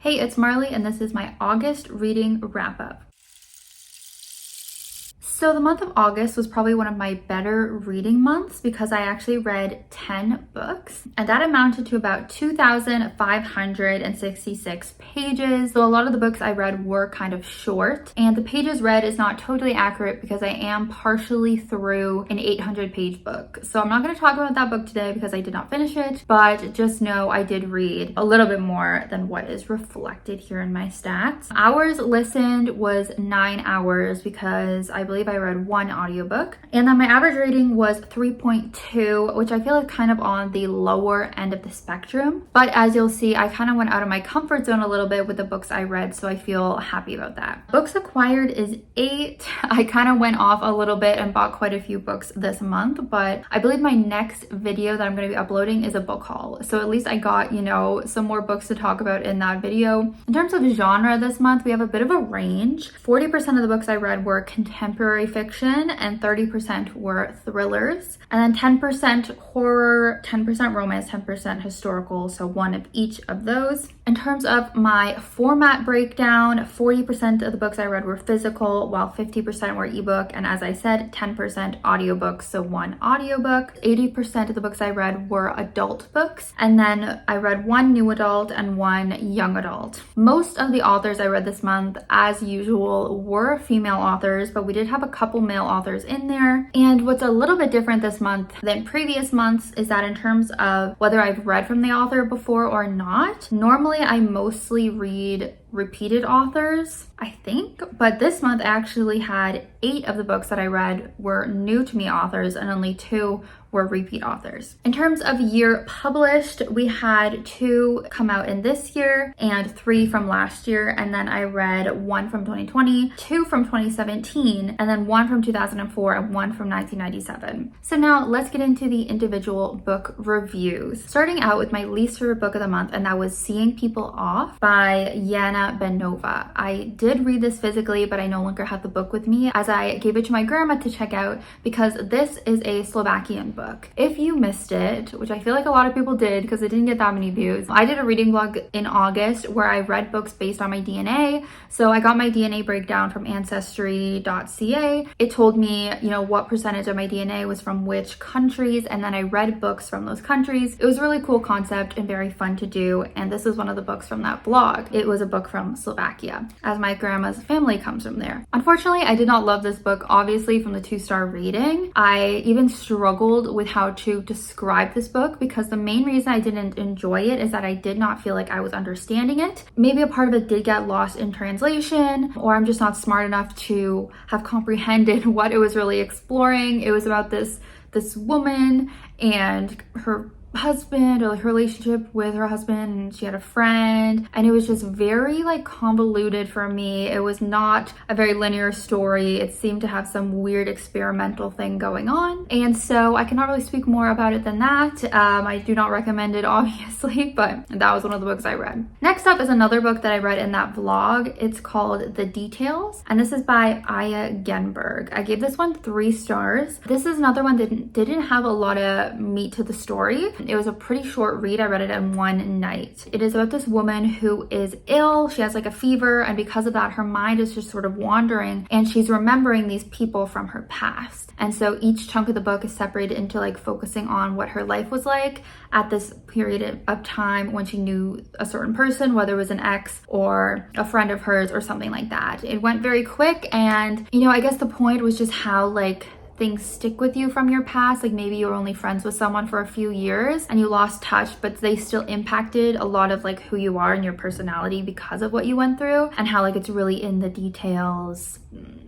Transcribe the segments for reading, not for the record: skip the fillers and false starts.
Hey, it's Marley, and this is my August reading wrap-up. So the month of August was probably one of my better reading months because I actually read 10 books, and that amounted to about 2,566 pages. So a lot of the books I read were kind of short, and the pages read is not totally accurate because I am partially through an 800-page book. So I'm not going to talk about that book today because I did not finish it, but just know I did read a little bit more than what is reflected here in my stats. Hours listened was 9 hours because I believe I read one audiobook, and then my average rating was 3.2, which I feel is kind of on the lower end of the spectrum. But as you'll see, I kind of went out of my comfort zone a little bit with the books I read, so I feel happy about that. Books acquired is 8. I kind of went off a little bit and bought quite a few books this month, but I believe my next video that I'm going to be uploading is a book haul. So at least I got, some more books to talk about in that video. In terms of genre this month, we have a bit of a range. 40% of the books I read were contemporary fiction and 30% were thrillers, and then 10% horror, 10% romance, 10% historical, so one of each of those. In terms of my format breakdown, 40% of the books I read were physical, while 50% were ebook, and as I said, 10% audiobooks, so one audiobook. 80% of the books I read were adult books, and then I read one new adult and one young adult. Most of the authors I read this month, as usual, were female authors, but we did have a couple male authors in there. And what's a little bit different this month than previous months is that in terms of whether I've read from the author before or not, normally I mostly read repeated authors, I think, but this month I actually had 8 of the books that I read were new to me authors and only 2 were repeat authors. In terms of year published, we had 2 come out in this year and 3 from last year, and then I read 1 from 2020, 2 from 2017, and then 1 from 2004 and 1 from 1997. So now let's get into the individual book reviews. Starting out with my least favorite book of the month, and that was Seeing People Off by Jana, Benova. I did read this physically, but I no longer have the book with me as I gave it to my grandma to check out because this is a Slovakian book. If you missed it, which I feel like a lot of people did because it didn't get that many views, I did a reading blog in August where I read books based on my DNA. So I got my DNA breakdown from ancestry.ca. It told me, what percentage of my DNA was from which countries, and then I read books from those countries. It was a really cool concept and very fun to do, and this is one of the books from that blog. It was a book from Slovakia, as my grandma's family comes from there. Unfortunately, I did not love this book, obviously, from the 2-star rating. I even struggled with how to describe this book because the main reason I didn't enjoy it is that I did not feel like I was understanding it. Maybe a part of it did get lost in translation, or I'm just not smart enough to have comprehended what it was really exploring. It was about this woman and her husband, or her relationship with her husband, and she had a friend, and it was just very convoluted for me. It was not a very linear story. It seemed to have some weird experimental thing going on, and so I cannot really speak more about it than that. I do not recommend it, obviously, but that was one of the books I read. Next up is another book that I read in that vlog. It's called The Details, and this is by Ia Genberg. I gave this one 3 stars. This is another one that didn't have a lot of meat to the story. It was a pretty short read. I read it in one night. It is about this woman who is ill. She has a fever, and because of that, her mind is just sort of wandering, and she's remembering these people from her past. And so each chunk of the book is separated into focusing on what her life was like at this period of time when she knew a certain person, whether it was an ex or a friend of hers or something like that. It went very quick, and I guess the point was just how things stick with you from your past. Maybe you were only friends with someone for a few years and you lost touch, but they still impacted a lot of who you are and your personality because of what you went through, and how it's really in the details.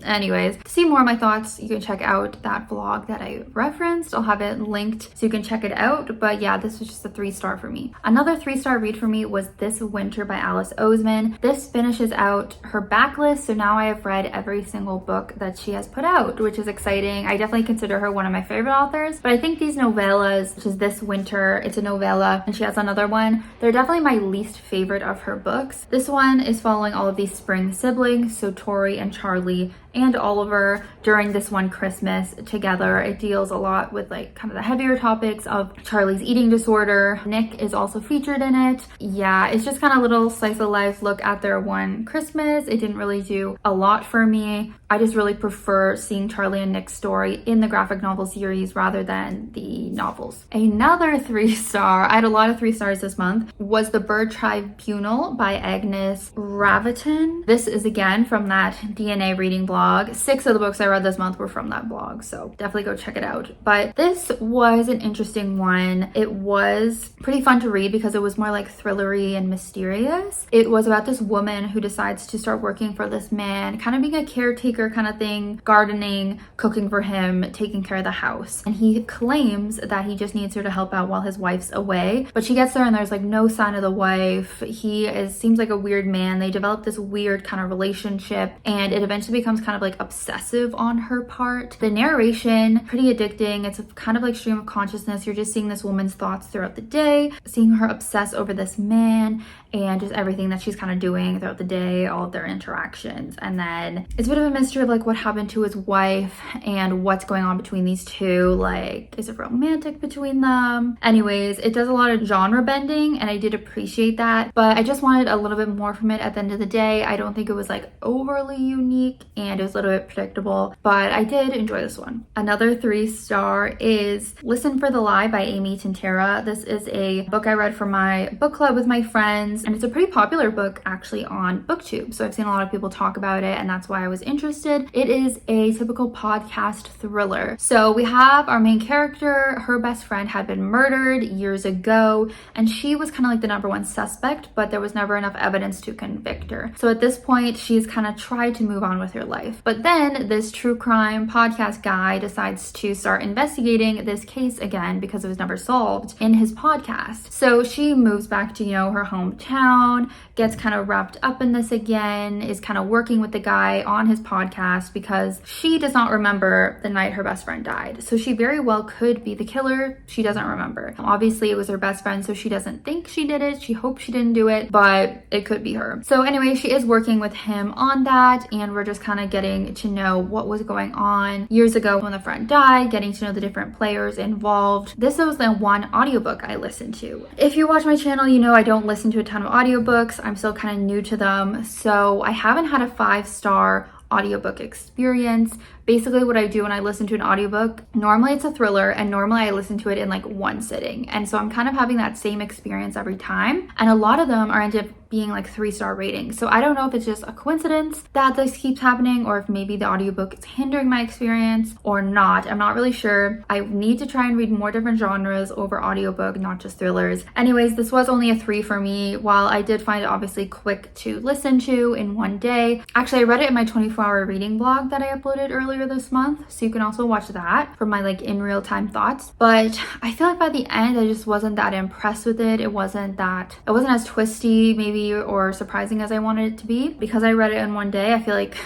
Anyways, to see more of my thoughts, you can check out that vlog that I referenced. I'll have it linked so you can check it out. But yeah, this was just a 3-star for me. Another 3-star read for me was This Winter by Alice Oseman. This finishes out her backlist, so now I have read every single book that she has put out, which is exciting. I definitely consider her one of my favorite authors, but I think these novellas, which is This Winter, it's a novella, and she has another one, they're definitely my least favorite of her books. This one is following all of these spring siblings, so Tori and Charlie and Oliver during this one Christmas together. It deals a lot with like kind of the heavier topics of Charlie's eating disorder. Nick is also featured in it. Yeah, it's just kind of a little slice of life look at their one Christmas. It didn't really do a lot for me. I just really prefer seeing Charlie and Nick's story in the graphic novel series rather than the novels. Another 3-star, I had a lot of 3 stars this month, was The Bird Tribunal by Agnes Ravatn. This is again from that DNA reading blog. 6 of the books I read this month were from that blog, so definitely go check it out. But this was an interesting one. It was pretty fun to read because it was more like thrillery and mysterious. It was about this woman who decides to start working for this man, kind of being a caretaker kind of thing, gardening, cooking for him, taking care of the house. And he claims that he just needs her to help out while his wife's away. But she gets there and there's like no sign of the wife. Seems like a weird man. They develop this weird kind of relationship and it eventually becomes kind of like obsessive on her part. The narration, pretty addicting. It's a kind of like stream of consciousness. You're just seeing this woman's thoughts throughout the day, seeing her obsess over this man and just everything that she's kind of doing throughout the day, all of their interactions. And then it's a bit of a mystery of like what happened to his wife and what's going on between these two. Like, is it romantic between them? Anyways, it does a lot of genre bending and I did appreciate that, but I just wanted a little bit more from it at the end of the day. I don't think it was like overly unique and it was a little bit predictable, but I did enjoy this one. Another 3-star is Listen for the Lie by Amy Tintera. This is a book I read for my book club with my friends, and it's a pretty popular book actually on BookTube. So I've seen a lot of people talk about it, and that's why I was interested. It is a typical podcast thriller. So we have our main character, her best friend had been murdered years ago, and she was kind of like the number one suspect, but there was never enough evidence to convict her. So at this point, she's kind of tried to move on with her life. But then this true crime podcast guy decides to start investigating this case again because it was never solved in his podcast. So she moves back to, her hometown, gets kind of wrapped up in this again, is kind of working with the guy on his podcast because she does not remember the night her best friend died. So she very well could be the killer. She doesn't remember. Obviously, it was her best friend, so she doesn't think she did it. She hopes she didn't do it, but it could be her. So anyway, she is working with him on that, and we're just kind of getting to know what was going on years ago when the friend died, getting to know the different players involved. This was the one audiobook I listened to. If you watch my channel, you know I don't listen to a ton of audiobooks. I'm still kind of new to them, so I haven't had a 5-star audiobook experience. Basically what I do when I listen to an audiobook, normally it's a thriller and normally I listen to it in like one sitting. And so I'm kind of having that same experience every time. And a lot of them are end up being like 3-star ratings. So I don't know if it's just a coincidence that this keeps happening or if maybe the audiobook is hindering my experience or not. I'm not really sure. I need to try and read more different genres over audiobook, not just thrillers. Anyways, this was only a 3 for me. While I did find it obviously quick to listen to in one day. Actually, I read it in my 24-hour reading blog that I uploaded earlier this month, so you can also watch that for my like in real time thoughts. But I feel like by the end I just wasn't that impressed with it. It wasn't as twisty maybe or surprising as I wanted it to be. Because I read it in one day, I feel like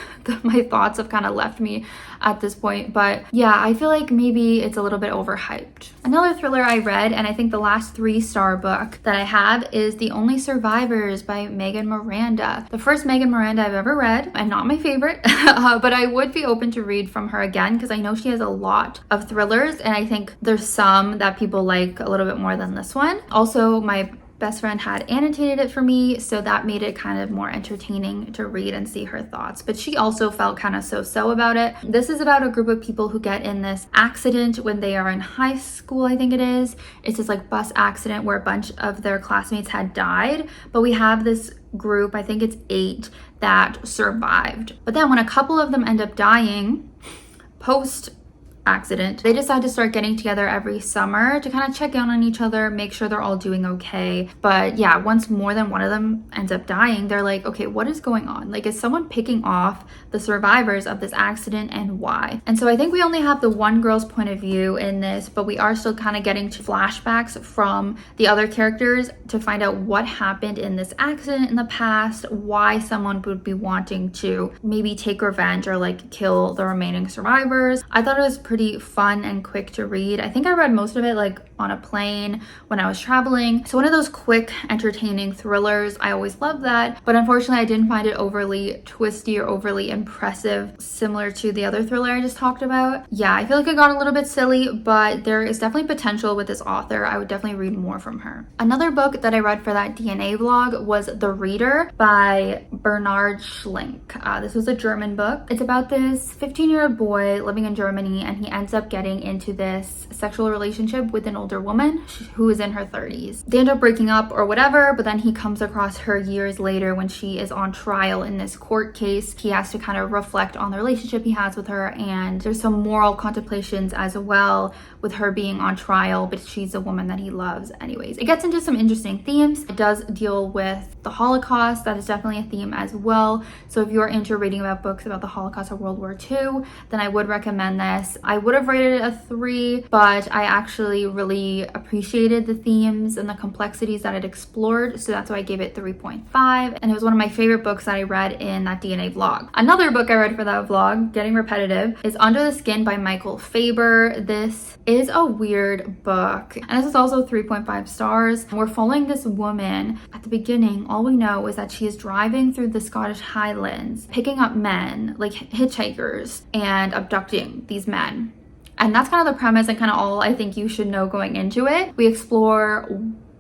my thoughts have kind of left me at this point. But yeah, I feel like maybe it's a little bit overhyped. Another thriller I read, and I think the last 3-star book that I have, is The Only Survivors by Megan Miranda. The first Megan Miranda I've ever read, and not my favorite, but I would be open to read from her again because I know she has a lot of thrillers, and I think there's some that people like a little bit more than this one. Also, my best friend had annotated it for me, so that made it kind of more entertaining to read and see her thoughts. But she also felt kind of so-so about it. This is about a group of people who get in this accident when they are in high school, I think it is. It's this like bus accident where a bunch of their classmates had died, but we have this group, I think it's 8, that survived. But then when a couple of them end up dying post accident, they decide to start getting together every summer to kind of check in on each other, make sure they're all doing okay. But yeah, once more than one of them ends up dying, they're like, okay, what is going on? Like, is someone picking off the survivors of this accident and why? And so I think we only have the one girl's point of view in this, but we are still kind of getting to flashbacks from the other characters to find out what happened in this accident in the past, why someone would be wanting to maybe take revenge or like kill the remaining survivors. I thought it was pretty fun and quick to read. I think I read most of it like on a plane when I was traveling. So one of those quick, entertaining thrillers. I always love that, but unfortunately I didn't find it overly twisty or overly impressive, similar to the other thriller I just talked about. Yeah, I feel like it got a little bit silly, but there is definitely potential with this author. I would definitely read more from her. Another book that I read for that DNA vlog was The Reader by Bernhard Schlink. This was a German book. It's about this 15-year-old boy living in Germany, and he ends up getting into this sexual relationship with an older woman who is in her 30s. They end up breaking up or whatever, but then he comes across her years later when she is on trial in this court case. He has to kind of reflect on the relationship he has with her, and there's some moral contemplations as well with her being on trial, but she's a woman that he loves anyways. It gets into some interesting themes. It does deal with the Holocaust. That is definitely a theme as well. So if you're into reading about books about the Holocaust or World War II, then I would recommend this. I would have rated it a 3, but I actually really appreciated the themes and the complexities that it explored, so that's why I gave it 3.5, and it was one of my favorite books that I read in that DNA vlog. Another book I read for that vlog, getting repetitive, is Under the Skin by Michael Faber. This is a weird book, and this is also 3.5 stars. We're following this woman. At the beginning, all we know is that she is driving through the Scottish Highlands, picking up men, like hitchhikers, and abducting these men. And that's kind of the premise and kind of all I think you should know going into it. We explore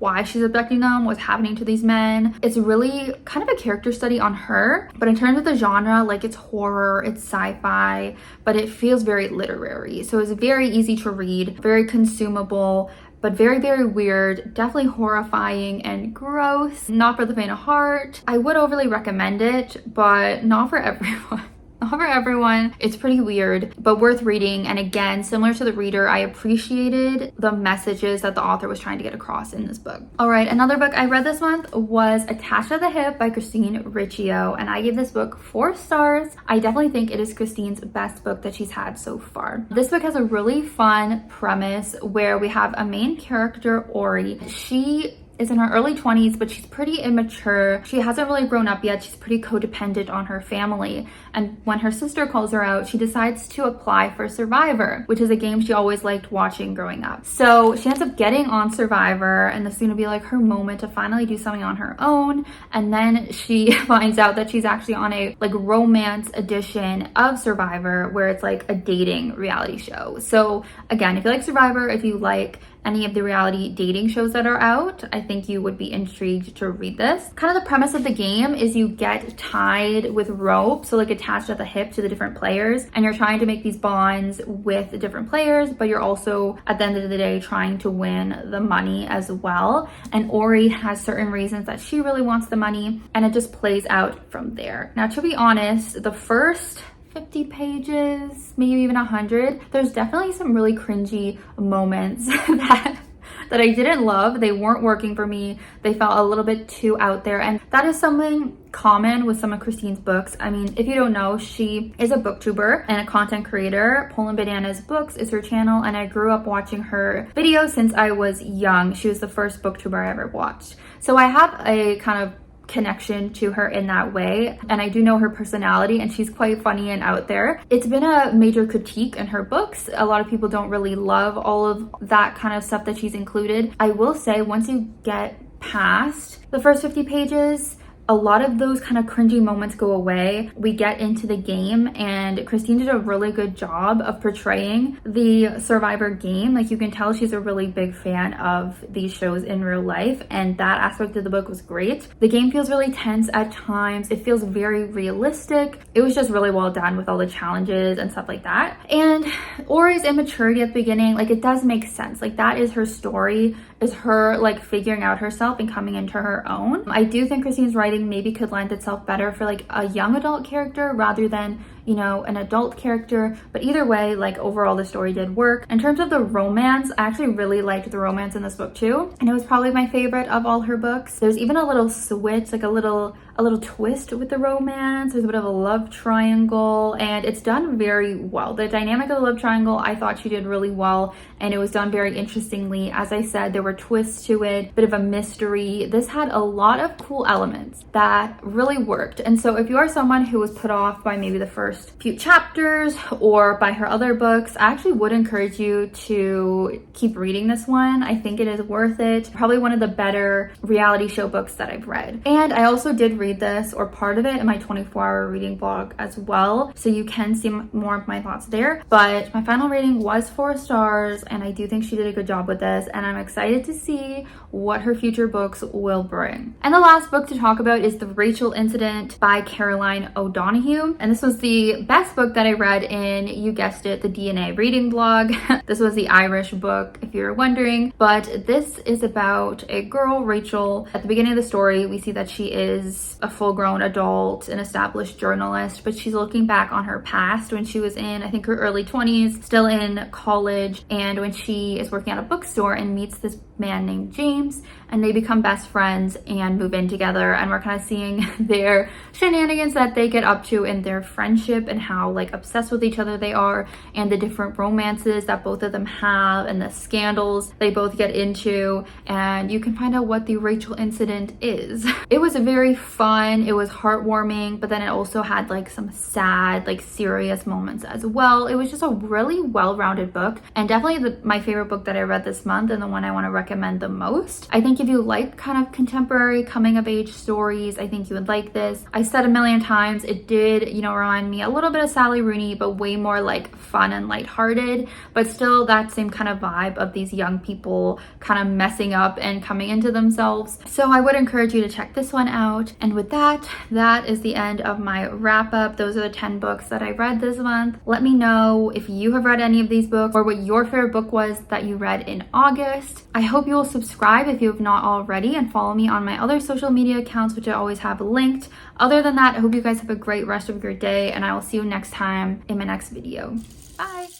why she's abducting them, what's happening to these men. It's really kind of a character study on her, but in terms of the genre, like it's horror, it's sci-fi, but it feels very literary. So it's very easy to read, very consumable, but very, very weird, definitely horrifying and gross. Not for the faint of heart. I would overly recommend it, but not for everyone. Not for everyone. It's pretty weird, but worth reading. And again, similar to The Reader, I appreciated the messages that the author was trying to get across in this book. All right, another book I read this month was Attached at the Hip by Christine Riccio, and I gave this book 4 stars. I definitely think it is Christine's best book that she's had so far. This book has a really fun premise where we have a main character, Ori. She is in her early 20s, but she's pretty immature. She hasn't really grown up yet. She's pretty codependent on her family. And when her sister calls her out, she decides to apply for Survivor, which is a game she always liked watching growing up. So she ends up getting on Survivor, and this is gonna be like her moment to finally do something on her own. And then she finds out that she's actually on a like romance edition of Survivor, where it's like a dating reality show. So again, if you like Survivor, if you like any of the reality dating shows that are out, I think you would be intrigued to read this. Kind of the premise of the game is you get tied with rope, so like attached at the hip to the different players, and you're trying to make these bonds with the different players, but you're also at the end of the day trying to win the money as well. And Ori has certain reasons that she really wants the money, and it just plays out from there. Now, to be honest, the first 50 pages, maybe even 100, there's definitely some really cringy moments that I didn't love. They weren't working for me. They felt a little bit too out there, and that is something common with some of Christine's books. I mean, if you don't know, she is a booktuber and a content creator. Poland Bananas Books is her channel, and I grew up watching her videos since I was young. She was the first booktuber I ever watched. So I have a kind of connection to her in that way, and I do know her personality, and she's quite funny and out there. It's been a major critique in her books. A lot of people don't really love all of that kind of stuff that she's included. I will say, once you get past the first 50 pages, a lot of those kind of cringy moments go away. We get into the game, and Christine did a really good job of portraying the Survivor game. Like, you can tell she's a really big fan of these shows in real life, and that aspect of the book was great. The game feels really tense at times. It feels very realistic. It was just really well done with all the challenges and stuff like that. And Ori's immaturity at the beginning, like, it does make sense. Like, that is her story, is her like figuring out herself and coming into her own. I do think Christine's writing maybe could lend itself better for like a young adult character rather than, you know, an adult character. But either way, like, overall the story did work. In terms of the romance, I actually really liked the romance in this book too, and it was probably my favorite of all her books. There's even a little switch, like a little twist with the romance. There's a bit of a love triangle, and it's done very well. The dynamic of the love triangle, I thought she did really well, and it was done very interestingly. As I said, there were twists to it, bit of a mystery. This had a lot of cool elements that really worked. And so if you are someone who was put off by maybe the first first few chapters or by her other books, I actually would encourage you to keep reading this one. I think it is worth it. Probably one of the better reality show books that I've read. And I also did read this, or part of it, in my 24-hour reading blog as well, so you can see more of my thoughts there. But my final rating was 4 stars, and I do think she did a good job with this, and I'm excited to see what her future books will bring. And the last book to talk about is The Rachel Incident by Caroline O'Donoghue, and this was the best book that I read in, you guessed it, the DNA reading blog. This was the Irish book, if you're wondering, but this is about a girl, Rachel. At the beginning of the story, we see that she is a full-grown adult, an established journalist, but she's looking back on her past when she was in, I think, her early 20s, still in college, and when she is working at a bookstore and meets this man named James, and they become best friends and move in together, and we're kind of seeing their shenanigans that they get up to in their friendship and how like obsessed with each other they are, and the different romances that both of them have and the scandals they both get into, and you can find out what the Rachel incident is. It was very fun, it was heartwarming, but then it also had like some sad, like serious moments as well. It was just a really well-rounded book, and definitely my favorite book that I read this month, and the one I want to recommend the most. I think if you like kind of contemporary coming of age stories, I think you would like this. I said a million times, it did, you know, remind me a little bit of Sally Rooney, but way more like fun and lighthearted, but still that same kind of vibe of these young people kind of messing up and coming into themselves. So I would encourage you to check this one out. And with that, that is the end of my wrap up. Those are the 10 books that I read this month. Let me know if you have read any of these books or what your favorite book was that you read in August. I hope you will subscribe if you have not already, and follow me on my other social media accounts, which I always have linked. Other than that, I hope you guys have a great rest of your day, and I will see you next time in my next video. Bye!